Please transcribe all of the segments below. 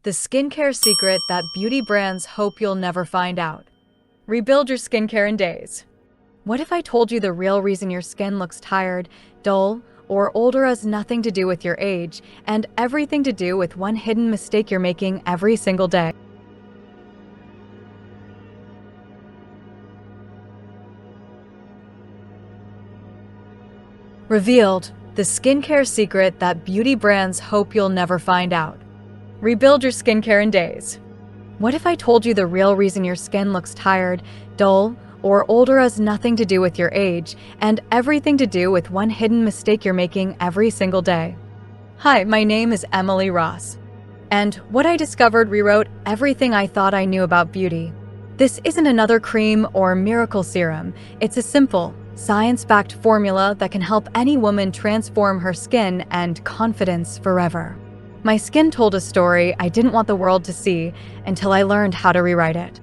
The skincare secret that beauty brands hope you'll never find out. Rebuild your skincare in days. What if I told you the real reason your skin looks tired, dull, or older has nothing to do with your age and everything to do with one hidden mistake you're making every single day? Revealed, the skincare secret that beauty brands hope you'll never find out. Rebuild your skincare in days. What if I told you the real reason your skin looks tired, dull, or older has nothing to do with your age and everything to do with one hidden mistake you're making every single day? Hi, my name is Emily Ross, and what I discovered rewrote everything I thought I knew about beauty. This isn't another cream or miracle serum. It's a simple, science-backed formula that can help any woman transform her skin and confidence forever. My skin told a story I didn't want the world to see until I learned how to rewrite it.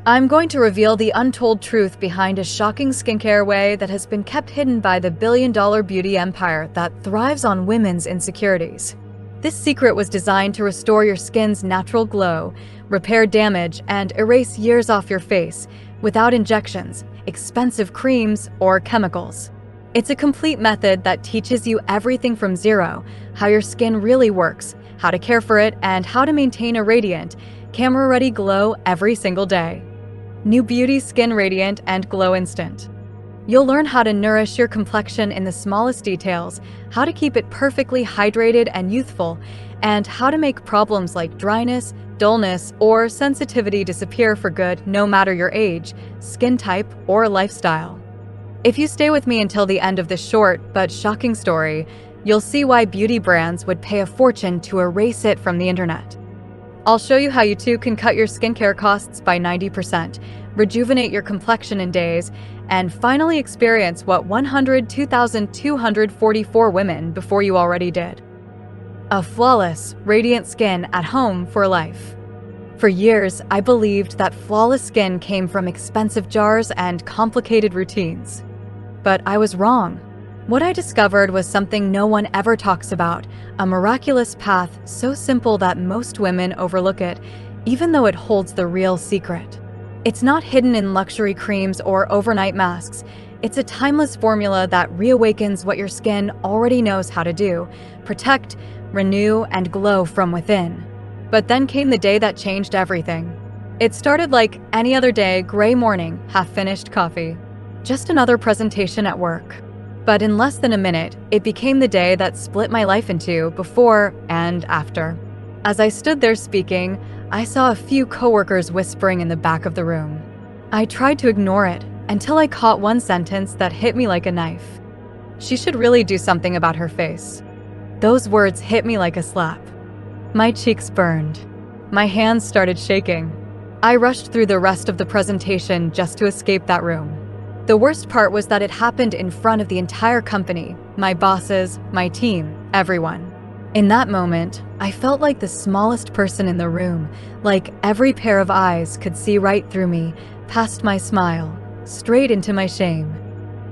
I'm going to reveal the untold truth behind a shocking skincare way that has been kept hidden by the billion-dollar beauty empire that thrives on women's insecurities. This secret was designed to restore your skin's natural glow, repair damage, and erase years off your face without injections, expensive creams, or chemicals. It's a complete method that teaches you everything from zero: how your skin really works, how to care for it, and how to maintain a radiant, camera-ready glow every single day. New Beauty Skin Radiant and Glow Instant. You'll learn how to nourish your complexion in the smallest details, how to keep it perfectly hydrated and youthful, and how to make problems like dryness, dullness, or sensitivity disappear for good no matter your age, skin type, or lifestyle. If you stay with me until the end of this short but shocking story, you'll see why beauty brands would pay a fortune to erase it from the internet. I'll show you how you too can cut your skincare costs by 90%, rejuvenate your complexion in days, and finally experience what 102,244 women before you already did. A flawless, radiant skin at home for life. For years, I believed that flawless skin came from expensive jars and complicated routines. But I was wrong. What I discovered was something no one ever talks about, a miraculous path so simple that most women overlook it, even though it holds the real secret. It's not hidden in luxury creams or overnight masks. It's a timeless formula that reawakens what your skin already knows how to do: protect, renew, and glow from within. But then came the day that changed everything. It started like any other day: gray morning, half-finished coffee. Just another presentation at work. But in less than a minute, it became the day that split my life into before and after. As I stood there speaking, I saw a few coworkers whispering in the back of the room. I tried to ignore it until I caught one sentence that hit me like a knife. She should really do something about her face. Those words hit me like a slap. My cheeks burned. My hands started shaking. I rushed through the rest of the presentation just to escape that room. The worst part was that it happened in front of the entire company, my bosses, my team, everyone. In that moment, I felt like the smallest person in the room, like every pair of eyes could see right through me, past my smile, straight into my shame.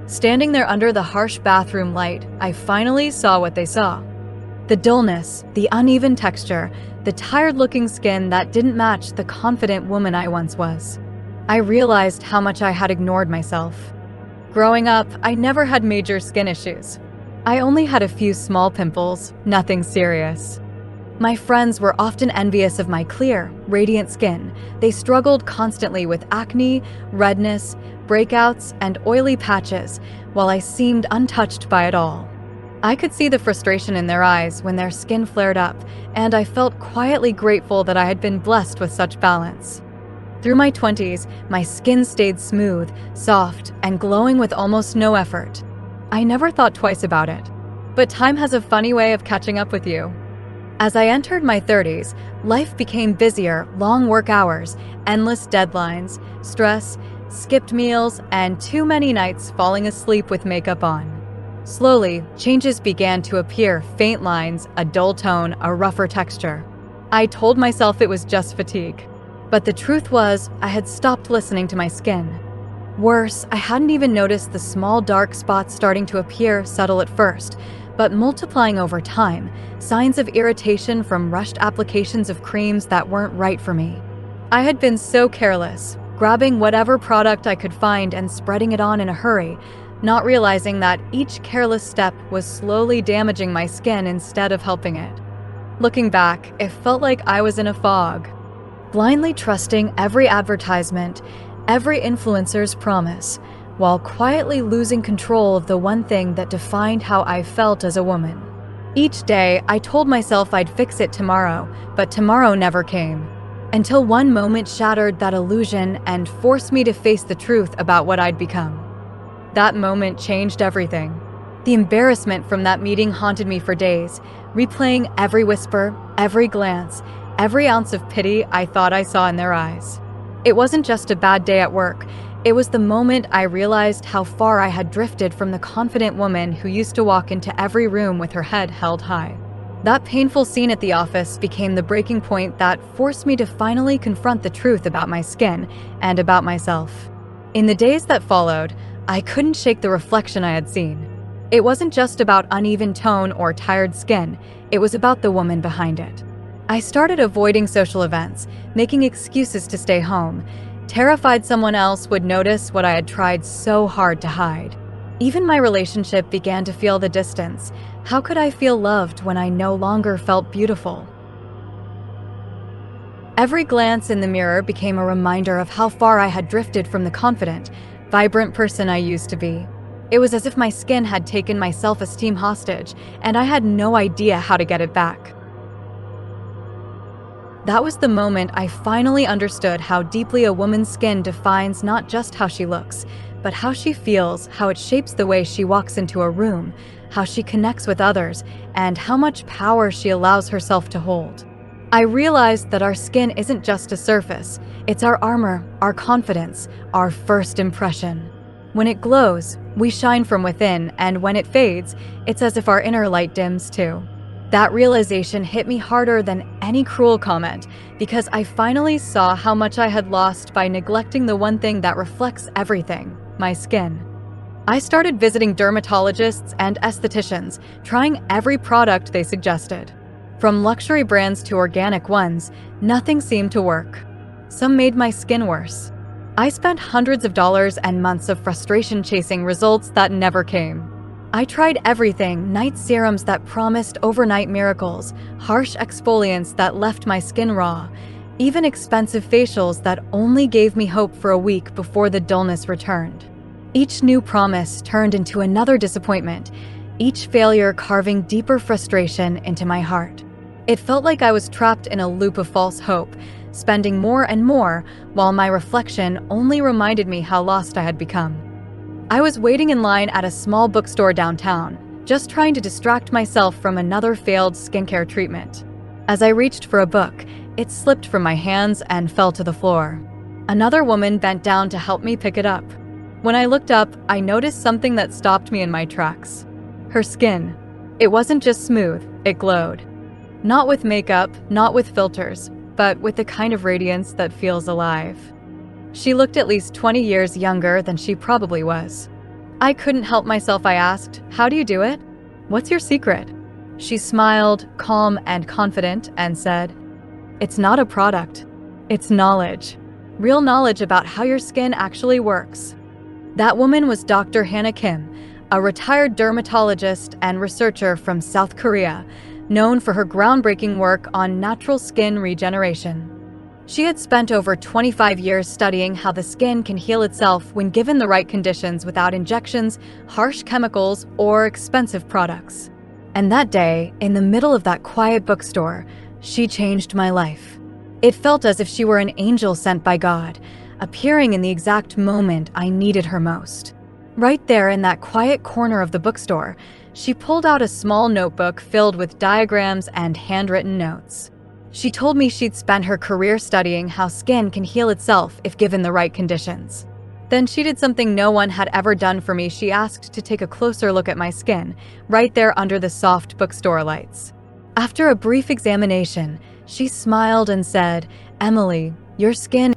Standing there under the harsh bathroom light, I finally saw what they saw. The dullness, the uneven texture, the tired-looking skin that didn't match the confident woman I once was. I realized how much I had ignored myself. Growing up, I never had major skin issues. I only had a few small pimples, nothing serious. My friends were often envious of my clear, radiant skin. They struggled constantly with acne, redness, breakouts, and oily patches, while I seemed untouched by it all. I could see the frustration in their eyes when their skin flared up, and I felt quietly grateful that I had been blessed with such balance. Through my 20s, my skin stayed smooth, soft, and glowing with almost no effort. I never thought twice about it. But time has a funny way of catching up with you. As I entered my 30s, life became busier: long work hours, endless deadlines, stress, skipped meals, and too many nights falling asleep with makeup on. Slowly, changes began to appear: faint lines, a dull tone, a rougher texture. I told myself it was just fatigue. But the truth was, I had stopped listening to my skin. Worse, I hadn't even noticed the small dark spots starting to appear, subtle at first, but multiplying over time, signs of irritation from rushed applications of creams that weren't right for me. I had been so careless, grabbing whatever product I could find and spreading it on in a hurry, not realizing that each careless step was slowly damaging my skin instead of helping it. Looking back, it felt like I was in a fog, blindly trusting every advertisement, every influencer's promise, while quietly losing control of the one thing that defined how I felt as a woman. Each day, I told myself I'd fix it tomorrow, but tomorrow never came. Until one moment shattered that illusion and forced me to face the truth about what I'd become. That moment changed everything. The embarrassment from that meeting haunted me for days, replaying every whisper, every glance, every ounce of pity I thought I saw in their eyes. It wasn't just a bad day at work. It was the moment I realized how far I had drifted from the confident woman who used to walk into every room with her head held high. That painful scene at the office became the breaking point that forced me to finally confront the truth about my skin and about myself. In the days that followed, I couldn't shake the reflection I had seen. It wasn't just about uneven tone or tired skin, it was about the woman behind it. I started avoiding social events, making excuses to stay home, terrified someone else would notice what I had tried so hard to hide. Even my relationship began to feel the distance. How could I feel loved when I no longer felt beautiful? Every glance in the mirror became a reminder of how far I had drifted from the confident, vibrant person I used to be. It was as if my skin had taken my self-esteem hostage, and I had no idea how to get it back. That was the moment I finally understood how deeply a woman's skin defines not just how she looks, but how she feels, how it shapes the way she walks into a room, how she connects with others, and how much power she allows herself to hold. I realized that our skin isn't just a surface, it's our armor, our confidence, our first impression. When it glows, we shine from within, and when it fades, it's as if our inner light dims too. That realization hit me harder than any cruel comment because I finally saw how much I had lost by neglecting the one thing that reflects everything, my skin. I started visiting dermatologists and estheticians, trying every product they suggested. From luxury brands to organic ones, nothing seemed to work. Some made my skin worse. I spent hundreds of dollars and months of frustration chasing results that never came. I tried everything, night serums that promised overnight miracles, harsh exfoliants that left my skin raw, even expensive facials that only gave me hope for a week before the dullness returned. Each new promise turned into another disappointment, each failure carving deeper frustration into my heart. It felt like I was trapped in a loop of false hope, spending more and more, while my reflection only reminded me how lost I had become. I was waiting in line at a small bookstore downtown, just trying to distract myself from another failed skincare treatment. As I reached for a book, it slipped from my hands and fell to the floor. Another woman bent down to help me pick it up. When I looked up, I noticed something that stopped me in my tracks. Her skin. It wasn't just smooth, it glowed. Not with makeup, not with filters, but with the kind of radiance that feels alive. She looked at least 20 years younger than she probably was. I couldn't help myself. I asked, "How do you do it? What's your secret?" She smiled, calm and confident, and said, "It's not a product. It's knowledge. Real knowledge about how your skin actually works." That woman was Dr. Hannah Kim, a retired dermatologist and researcher from South Korea, known for her groundbreaking work on natural skin regeneration. She had spent over 25 years studying how the skin can heal itself when given the right conditions without injections, harsh chemicals, or expensive products. And that day, in the middle of that quiet bookstore, she changed my life. It felt as if she were an angel sent by God, appearing in the exact moment I needed her most. Right there in that quiet corner of the bookstore, she pulled out a small notebook filled with diagrams and handwritten notes. She told me she'd spent her career studying how skin can heal itself if given the right conditions. Then she did something no one had ever done for me. She asked to take a closer look at my skin, right there under the soft bookstore lights. After a brief examination, she smiled and said, "Emily, your skin